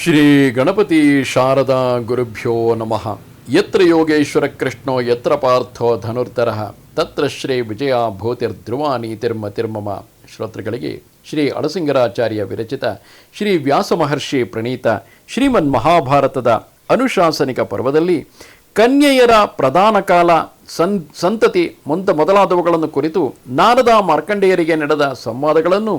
ಶ್ರೀ ಗಣಪತಿ ಶಾರದಾ ಗುರುಭ್ಯೋ ನಮಃ. ಯತ್ರ ಯೋಗೇಶ್ವರ ಕೃಷ್ಣೋ ಯತ್ರ ಪಾರ್ಥೋ ಧನುರ್ಧರಃ ತತ್ರ ಶ್ರೀ ವಿಜಯ ಭೂತಿರ್ಧ್ರುವ ನೀತಿರ್ಮತಿರ್ಮಮ. ಶ್ರೋತೃಗಳಿಗೆ ಶ್ರೀ ಅಳಸಿಂಗರಾಚಾರ್ಯ ವಿರಚಿತ ಶ್ರೀ ವ್ಯಾಸ ಮಹರ್ಷಿ ಪ್ರಣೀತ ಶ್ರೀಮನ್ ಮಹಾಭಾರತದ ಅನುಶಾಸನಿಕ ಪರ್ವದಲ್ಲಿ ಕನ್ಯೆಯರ ಪ್ರಧಾನ ಕಾಲ, ಸಂತತಿ ಮೊದಲಾದವುಗಳನ್ನು ಕುರಿತು ನಾರದ ಮಾರ್ಕಂಡೇಯರಿಗೆ ನಡೆದ ಸಂವಾದಗಳನ್ನು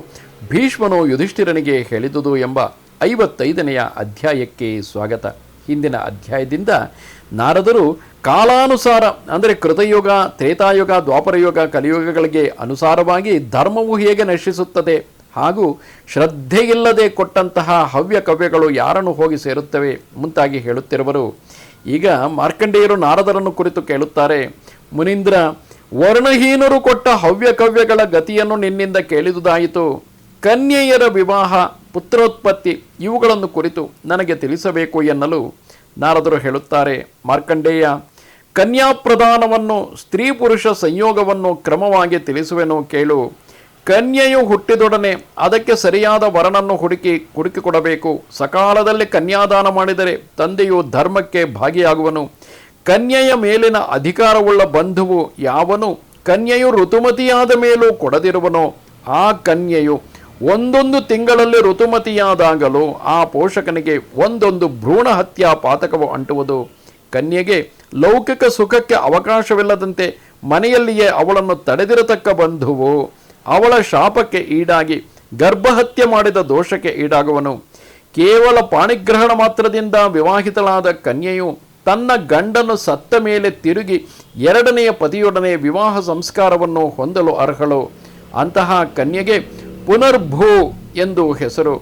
ಭೀಷ್ಮನು ಯುಧಿಷ್ಠಿರನಿಗೆ ಹೇಳಿದುದು ಎಂಬ 55ನೆಯ ಅಧ್ಯಾಯಕ್ಕೆ ಸ್ವಾಗತ. ಹಿಂದಿನ ಅಧ್ಯಾಯದಿಂದ ನಾರದರು ಕಾಲಾನುಸಾರ ಅಂದರೆ ಕೃತಯುಗ, ತ್ರೇತಾಯುಗ, ದ್ವಾಪರಯುಗ, ಕಲಿಯುಗಗಳಿಗೆ ಅನುಸಾರವಾಗಿ ಧರ್ಮವು ಹೇಗೆ ನಶಿಸುತ್ತದೆ ಹಾಗೂ ಶ್ರದ್ಧೆಯಿಲ್ಲದೆ ಕೊಟ್ಟಂತಹ ಹವ್ಯ ಕವ್ಯಗಳು ಯಾರನ್ನು ಹೋಗಿ ಸೇರುತ್ತವೆ ಮುಂತಾಗಿ ಹೇಳುತ್ತಿರುವರು. ಈಗ ಮಾರ್ಕಂಡೇಯರು ನಾರದರನ್ನು ಕುರಿತು ಕೇಳುತ್ತಾರೆ, ಮುನೀಂದ್ರ, ವರ್ಣಹೀನರು ಕೊಟ್ಟ ಹವ್ಯ ಕವ್ಯಗಳ ಗತಿಯನ್ನು ನಿನ್ನಿಂದ ಕೇಳಿದುದಾಯಿತು. ಕನ್ಯೆಯರ ವಿವಾಹ, ಪುತ್ರೋತ್ಪತ್ತಿ ಇವುಗಳನ್ನು ಕುರಿತು ನನಗೆ ತಿಳಿಸಬೇಕು ಎನ್ನಲು ನಾರದರು ಹೇಳುತ್ತಾರೆ, ಮಾರ್ಕಂಡೇಯ, ಕನ್ಯಾಪ್ರದಾನವನ್ನು, ಸ್ತ್ರೀ ಪುರುಷ ಸಂಯೋಗವನ್ನು ಕ್ರಮವಾಗಿ ತಿಳಿಸುವೆನು ಕೇಳು. ಕನ್ಯೆಯು ಹುಟ್ಟಿದೊಡನೆ ಅದಕ್ಕೆ ಸರಿಯಾದ ವರನನ್ನು ಹುಡುಕಿಕೊಡಬೇಕು. ಸಕಾಲದಲ್ಲಿ ಕನ್ಯಾದಾನ ಮಾಡಿದರೆ ತಂದೆಯು ಧರ್ಮಕ್ಕೆ ಭಾಗಿಯಾಗುವನು. ಕನ್ಯೆಯ ಮೇಲಿನ ಅಧಿಕಾರವುಳ್ಳ ಬಂಧುವು ಯಾವನು ಕನ್ಯೆಯು ಋತುಮತಿಯಾದ ಮೇಲೂ ಕೊಡದಿರುವನೋ ಆ ಕನ್ಯೆಯು ಒಂದೊಂದು ತಿಂಗಳಲ್ಲಿ ಋತುಮತಿಯಾದಾಗಲೂ ಆ ಪೋಷಕನಿಗೆ ಒಂದೊಂದು ಭ್ರೂಣ ಹತ್ಯಾ ಪಾತಕವು ಅಂಟುವುದು. ಕನ್ಯೆಗೆ ಲೌಕಿಕ ಸುಖಕ್ಕೆ ಅವಕಾಶವಿಲ್ಲದಂತೆ ಮನೆಯಲ್ಲಿಯೇ ಅವಳನ್ನು ತಡೆದಿರತಕ್ಕ ಬಂಧುವು ಅವಳ ಶಾಪಕ್ಕೆ ಈಡಾಗಿ ಗರ್ಭಹತ್ಯೆ ಮಾಡಿದ ದೋಷಕ್ಕೆ ಈಡಾಗುವನು. ಕೇವಲ ಪಾಣಿಗ್ರಹಣ ಮಾತ್ರದಿಂದ ವಿವಾಹಿತಳಾದ ಕನ್ಯೆಯು ತನ್ನ ಗಂಡನು ಸತ್ತ ಮೇಲೆ ತಿರುಗಿ ಎರಡನೆಯ ಪತಿಯೊಡನೆ ವಿವಾಹ ಸಂಸ್ಕಾರವನ್ನು ಹೊಂದಲು ಅರ್ಹಳು. ಅಂತಹ ಕನ್ಯೆಗೆ ಪುನರ್ಭೂ ಎಂದು ಹೆಸರು.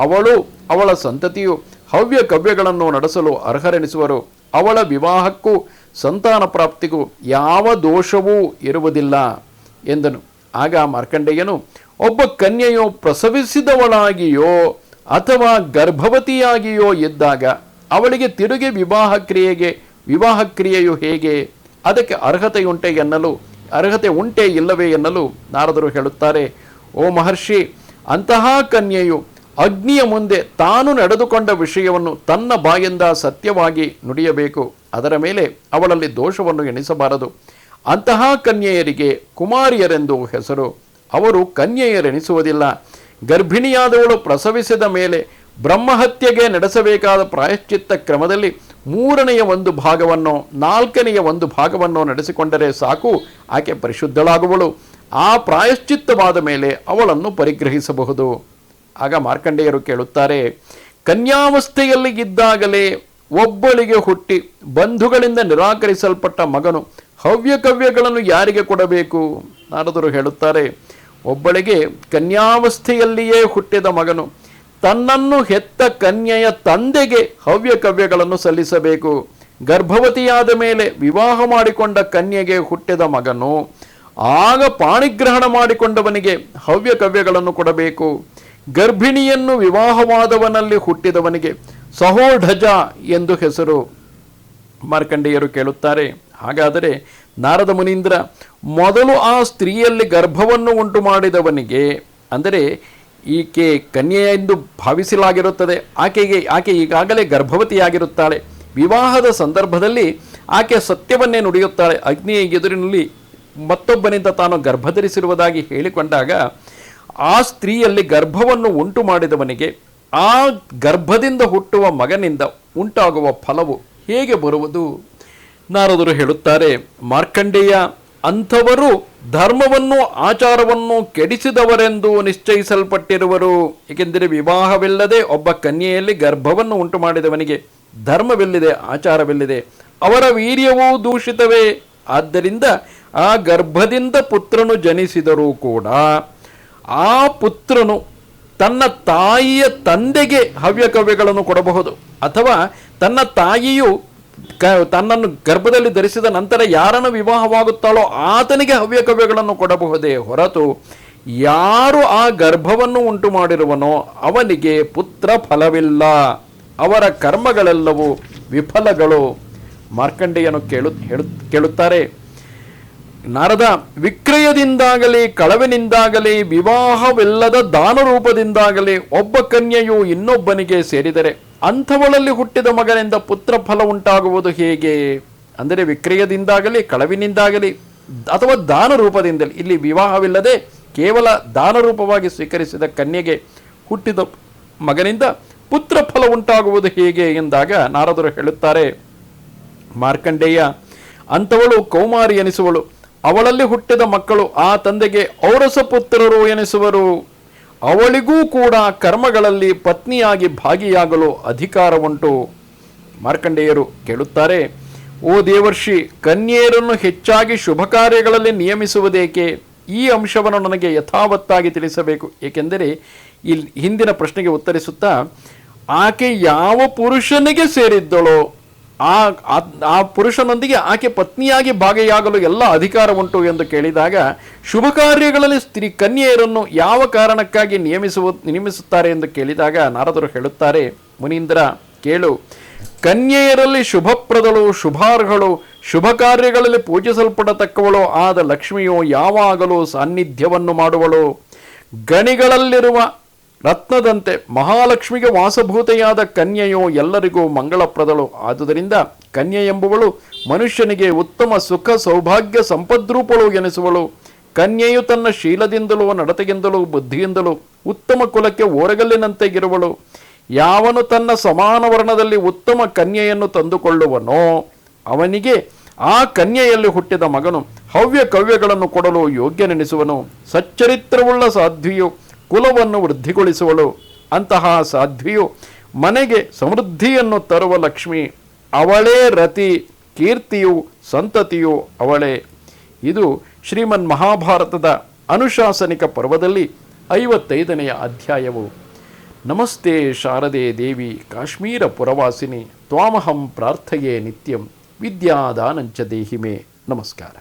ಅವಳು ಅವಳ ಸಂತತಿಯು ಹವ್ಯ ಕವ್ಯಗಳನ್ನು ನಡೆಸಲು ಅರ್ಹರೆನಿಸುವರು. ಅವಳ ವಿವಾಹಕ್ಕೂ ಸಂತಾನ ಪ್ರಾಪ್ತಿಗೂ ಯಾವ ದೋಷವೂ ಇರುವುದಿಲ್ಲ ಎಂದನು. ಆಗ ಮಾರ್ಕಂಡೇಯನು, ಒಬ್ಬ ಕನ್ಯೆಯು ಪ್ರಸವಿಸಿದವಳಾಗಿಯೋ ಅಥವಾ ಗರ್ಭವತಿಯಾಗಿಯೋ ಇದ್ದಾಗ ಅವಳಿಗೆ ತಿರುಗಿ ವಿವಾಹ ಕ್ರಿಯೆಯು ಹೇಗೆ, ಅದಕ್ಕೆ ಅರ್ಹತೆ ಉಂಟೆ ಇಲ್ಲವೇ ಎನ್ನಲು ನಾರದರು ಹೇಳುತ್ತಾರೆ, ಓ ಮಹರ್ಷಿ, ಅಂತಹ ಕನ್ಯೆಯು ಅಗ್ನಿಯ ಮುಂದೆ ತಾನು ನಡೆದುಕೊಂಡ ವಿಷಯವನ್ನು ತನ್ನ ಬಾಯಿಂದ ಸತ್ಯವಾಗಿ ನುಡಿಯಬೇಕು. ಅದರ ಮೇಲೆ ಅವಳಲ್ಲಿ ದೋಷವನ್ನು ಎಣಿಸಬಾರದು. ಅಂತಹ ಕನ್ಯೆಯರಿಗೆ ಕುಮಾರಿಯರೆಂದು ಹೆಸರು. ಅವರು ಕನ್ಯೆಯರೆನಿಸುವುದಿಲ್ಲ. ಗರ್ಭಿಣಿಯಾದವಳು ಪ್ರಸವಿಸಿದ ಮೇಲೆ ಬ್ರಹ್ಮಹತ್ಯೆಗೆ ನಡೆಸಬೇಕಾದ ಪ್ರಾಯಶ್ಚಿತ್ತ ಕ್ರಮದಲ್ಲಿ 3ನೇ 1 ಭಾಗವನ್ನು 4ನೇ 1 ಭಾಗವನ್ನು ನಡೆಸಿಕೊಂಡರೆ ಸಾಕು, ಆಕೆ ಪರಿಶುದ್ಧಳಾಗುವಳು. ಆ ಪ್ರಾಯಶ್ಚಿತ್ತವಾದ ಮೇಲೆ ಅವಳನ್ನು ಪರಿಗ್ರಹಿಸಬಹುದು. ಆಗ ಮಾರ್ಕಂಡೇಯರು ಕೇಳುತ್ತಾರೆ, ಕನ್ಯಾವಸ್ಥೆಯಲ್ಲಿ ಇದ್ದಾಗಲೇ ಒಬ್ಬಳಿಗೆ ಹುಟ್ಟಿ ಬಂಧುಗಳಿಂದ ನಿರಾಕರಿಸಲ್ಪಟ್ಟ ಮಗನು ಹವ್ಯ ಕವ್ಯಗಳನ್ನು ಯಾರಿಗೆ ಕೊಡಬೇಕು? ನಾರದರು ಹೇಳುತ್ತಾರೆ, ಒಬ್ಬಳಿಗೆ ಕನ್ಯಾವಸ್ಥೆಯಲ್ಲಿಯೇ ಹುಟ್ಟಿದ ಮಗನು ತನ್ನನ್ನು ಹೆತ್ತ ಕನ್ಯೆಯ ತಂದೆಗೆ ಹವ್ಯ ಕವ್ಯಗಳನ್ನು ಸಲ್ಲಿಸಬೇಕು. ಗರ್ಭವತಿಯಾದ ಮೇಲೆ ವಿವಾಹ ಮಾಡಿಕೊಂಡ ಕನ್ಯೆಗೆ ಹುಟ್ಟಿದ ಮಗನು ಆಗ ಪಾಣಿಗ್ರಹಣ ಮಾಡಿಕೊಂಡವನಿಗೆ ಹವ್ಯ ಕವ್ಯಗಳನ್ನು ಕೊಡಬೇಕು. ಗರ್ಭಿಣಿಯನ್ನು ವಿವಾಹವಾದವನಲ್ಲಿ ಹುಟ್ಟಿದವನಿಗೆ ಸಹೋಢಜ ಎಂದು ಹೆಸರು. ಮಾರ್ಕಂಡೇಯರು ಕೇಳುತ್ತಾರೆ, ಹಾಗಾದರೆ ನಾರದ ಮುನೀಂದ್ರ, ಮೊದಲು ಆ ಸ್ತ್ರೀಯಲ್ಲಿ ಗರ್ಭವನ್ನು ಉಂಟು ಮಾಡಿದವನಿಗೆ, ಅಂದರೆ ಈಕೆ ಕನ್ಯೆ ಎಂದು ಭಾವಿಸಲಾಗಿರುತ್ತದೆ, ಆಕೆ ಈಗಾಗಲೇ ಗರ್ಭವತಿಯಾಗಿರುತ್ತಾಳೆ. ವಿವಾಹದ ಸಂದರ್ಭದಲ್ಲಿ ಆಕೆ ಸತ್ಯವನ್ನೇ ನುಡಿಯುತ್ತಾಳೆ. ಅಗ್ನಿಯ ಎದುರಿನಲ್ಲಿ ಮತ್ತೊಬ್ಬನಿಂದ ತಾನು ಗರ್ಭಧರಿಸಿರುವುದಾಗಿ ಹೇಳಿಕೊಂಡಾಗ ಆ ಸ್ತ್ರೀಯಲ್ಲಿ ಗರ್ಭವನ್ನು ಉಂಟು ಮಾಡಿದವನಿಗೆ ಆ ಗರ್ಭದಿಂದ ಹುಟ್ಟುವ ಮಗನಿಂದ ಉಂಟಾಗುವ ಫಲವು ಹೇಗೆ ಬರುವುದು? ನಾರದರು ಹೇಳುತ್ತಾರೆ, ಮಾರ್ಕಂಡೇಯ, ಅಂಥವರು ಧರ್ಮವನ್ನು ಆಚಾರವನ್ನು ಕೆಡಿಸಿದವರೆಂದು ನಿಶ್ಚಯಿಸಲ್ಪಟ್ಟಿರುವರು. ಏಕೆಂದರೆ ವಿವಾಹವಿಲ್ಲದೆ ಒಬ್ಬ ಕನ್ಯೆಯಲ್ಲಿ ಗರ್ಭವನ್ನು ಉಂಟು ಮಾಡಿದವನಿಗೆ ಧರ್ಮವಿಲ್ಲಿದೆ, ಆಚಾರವಿಲ್ಲಿದೆ, ಅವರ ವೀರ್ಯವೂ ದೂಷಿತವೇ. ಆದ್ದರಿಂದ ಆ ಗರ್ಭದಿಂದ ಪುತ್ರನು ಜನಿಸಿದರೂ ಕೂಡ ಆ ಪುತ್ರನು ತನ್ನ ತಾಯಿಯ ತಂದೆಗೆ ಹವ್ಯ ಕವ್ಯಗಳನ್ನು ಕೊಡಬಹುದು, ಅಥವಾ ತನ್ನ ತಾಯಿಯು ತನ್ನನ್ನು ಗರ್ಭದಲ್ಲಿ ಧರಿಸಿದ ನಂತರ ಯಾರನ್ನು ವಿವಾಹವಾಗುತ್ತಾಳೋ ಆತನಿಗೆ ಹವ್ಯ ಕವ್ಯಗಳನ್ನು ಕೊಡಬಹುದೇ ಹೊರತು ಯಾರು ಆ ಗರ್ಭವನ್ನು ಉಂಟು ಮಾಡಿರುವನೋ ಅವನಿಗೆ ಪುತ್ರ ಫಲವಿಲ್ಲ, ಅವರ ಕರ್ಮಗಳೆಲ್ಲವೂ ವಿಫಲಗಳು. ಮಾರ್ಕಂಡೇಯನು ಕೇಳುತ್ತಾರೆ, ನಾರದ, ವಿಕ್ರಯದಿಂದಾಗಲಿ ಕಳವಿನಿಂದಾಗಲಿ ವಿವಾಹವಿಲ್ಲದ ದಾನ ರೂಪದಿಂದಾಗಲಿ ಒಬ್ಬ ಕನ್ಯೆಯು ಇನ್ನೊಬ್ಬನಿಗೆ ಸೇರಿದರೆ ಅಂಥವಳಲ್ಲಿ ಹುಟ್ಟಿದ ಮಗನಿಂದ ಪುತ್ರ ಫಲ ಉಂಟಾಗುವುದು ಹೇಗೆ? ಅಂದರೆ ವಿಕ್ರಯದಿಂದಾಗಲಿ ಕಳವಿನಿಂದಾಗಲಿ ಅಥವಾ ದಾನ ರೂಪದಿಂದಲೇ, ಇಲ್ಲಿ ವಿವಾಹವಿಲ್ಲದೆ ಕೇವಲ ದಾನ ರೂಪವಾಗಿ ಸ್ವೀಕರಿಸಿದ ಕನ್ಯೆಗೆ ಹುಟ್ಟಿದ ಮಗನಿಂದ ಪುತ್ರ ಫಲ ಉಂಟಾಗುವುದು ಹೇಗೆ ಎಂದಾಗ ನಾರದರು ಹೇಳುತ್ತಾರೆ, ಮಾರ್ಕಂಡೇಯ, ಅಂಥವಳು ಕೌಮಾರಿ ಎನಿಸುವಳು. ಅವಳಲ್ಲಿ ಹುಟ್ಟಿದ ಮಕ್ಕಳು ಆ ತಂದೆಗೆ ಔರಸ ಪುತ್ರರು ಎನಿಸುವರು. ಅವಳಿಗೂ ಕೂಡ ಕರ್ಮಗಳಲ್ಲಿ ಪತ್ನಿಯಾಗಿ ಭಾಗಿಯಾಗಲು ಅಧಿಕಾರ ಉಂಟು. ಮಾರ್ಕಂಡೇಯರು ಕೇಳುತ್ತಾರೆ, ಓ ದೇವರ್ಷಿ, ಕನ್ಯೆಯರನ್ನು ಹೆಚ್ಚಾಗಿ ಶುಭ ಕಾರ್ಯಗಳಲ್ಲಿ ನಿಯಮಿಸುವುದೇಕೆ? ಈ ಅಂಶವನ್ನು ನನಗೆ ಯಥಾವತ್ತಾಗಿ ತಿಳಿಸಬೇಕು. ಏಕೆಂದರೆ ಇಲ್ಲಿ ಹಿಂದಿನ ಪ್ರಶ್ನೆಗೆ ಉತ್ತರಿಸುತ್ತಾ, ಆಕೆ ಯಾವ ಪುರುಷನಿಗೆ ಸೇರಿದ್ದಳೋ ಆ ಪುರುಷನೊಂದಿಗೆ ಆಕೆ ಪತ್ನಿಯಾಗಿ ಭಾಗಿಯಾಗಲು ಎಲ್ಲ ಅಧಿಕಾರ ಉಂಟು ಎಂದು ಕೇಳಿದಾಗ, ಶುಭ ಕಾರ್ಯಗಳಲ್ಲಿ ಕನ್ಯೆಯರನ್ನು ಯಾವ ಕಾರಣಕ್ಕಾಗಿ ನಿಯಮಿಸುತ್ತಾರೆ ಎಂದು ಕೇಳಿದಾಗ ನಾರದರು ಹೇಳುತ್ತಾರೆ, ಮುನೀಂದ್ರ ಕೇಳು, ಕನ್ಯೆಯರಲ್ಲಿ ಶುಭಪ್ರದಳು, ಶುಭಾರ್ಹಳು, ಶುಭ ಕಾರ್ಯಗಳಲ್ಲಿ ಪೂಜಿಸಲ್ಪಡತಕ್ಕವಳು ಆದ ಲಕ್ಷ್ಮಿಯು ಯಾವಾಗಲೂ ಸಾನ್ನಿಧ್ಯವನ್ನು ಮಾಡುವಳು. ಗಣಿಗಳಲ್ಲಿರುವ ರತ್ನದಂತೆ ಮಹಾಲಕ್ಷ್ಮಿಗೆ ವಾಸಭೂತೆಯಾದ ಕನ್ಯೆಯು ಎಲ್ಲರಿಗೂ ಮಂಗಳಪ್ರದಳು. ಆದುದರಿಂದ ಕನ್ಯೆ ಎಂಬುವಳು ಮನುಷ್ಯನಿಗೆ ಉತ್ತಮ ಸುಖ ಸೌಭಾಗ್ಯ ಸಂಪದ್ರೂಪಳು ಎನಿಸುವಳು. ಕನ್ಯೆಯು ತನ್ನ ಶೀಲದಿಂದಲೂ ನಡತೆಗಿಂದಲೂ ಬುದ್ಧಿಯಿಂದಲೂ ಉತ್ತಮ ಕುಲಕ್ಕೆ ಓರಗಲ್ಲಿನಂತೆ ಇರುವಳು. ಯಾವನು ತನ್ನ ಸಮಾನ ವರ್ಣದಲ್ಲಿ ಉತ್ತಮ ಕನ್ಯೆಯನ್ನು ತಂದುಕೊಳ್ಳುವನೋ ಅವನಿಗೆ ಆ ಕನ್ಯೆಯಲ್ಲಿ ಹುಟ್ಟಿದ ಮಗನು ಹವ್ಯ ಕವ್ಯಗಳನ್ನು ಕೊಡಲು ಯೋಗ್ಯನೆನಿಸುವನು. ಸಚ್ಚರಿತ್ರವುಳ್ಳ ಸಾಧ್ವಿಯು ಕುಲವನ್ನು ವೃದ್ಧಿಗೊಳಿಸುವಳು. ಅಂತಹ ಸಾಧ್ವಿಯು ಮನೆಗೆ ಸಮೃದ್ಧಿಯನ್ನು ತರುವ ಲಕ್ಷ್ಮಿ. ಅವಳೇ ರತಿ, ಕೀರ್ತಿಯು, ಸಂತತಿಯು ಅವಳೇ. ಇದು ಶ್ರೀಮನ್ ಮಹಾಭಾರತದ ಅನುಶಾಸನಿಕ ಪರ್ವದಲ್ಲಿ 55ನೆಯ ಅಧ್ಯಾಯವು. ನಮಸ್ತೆ ಶಾರದೆ ದೇವಿ ಕಾಶ್ಮೀರ ಪುರವಾಸಿನಿ ತ್ವಾಮಹಂ ಪ್ರಾರ್ಥಯೇ ನಿತ್ಯಂ ವಿದ್ಯಾದಾನಂಚ ದೇಹಿಮೆ. ನಮಸ್ಕಾರ.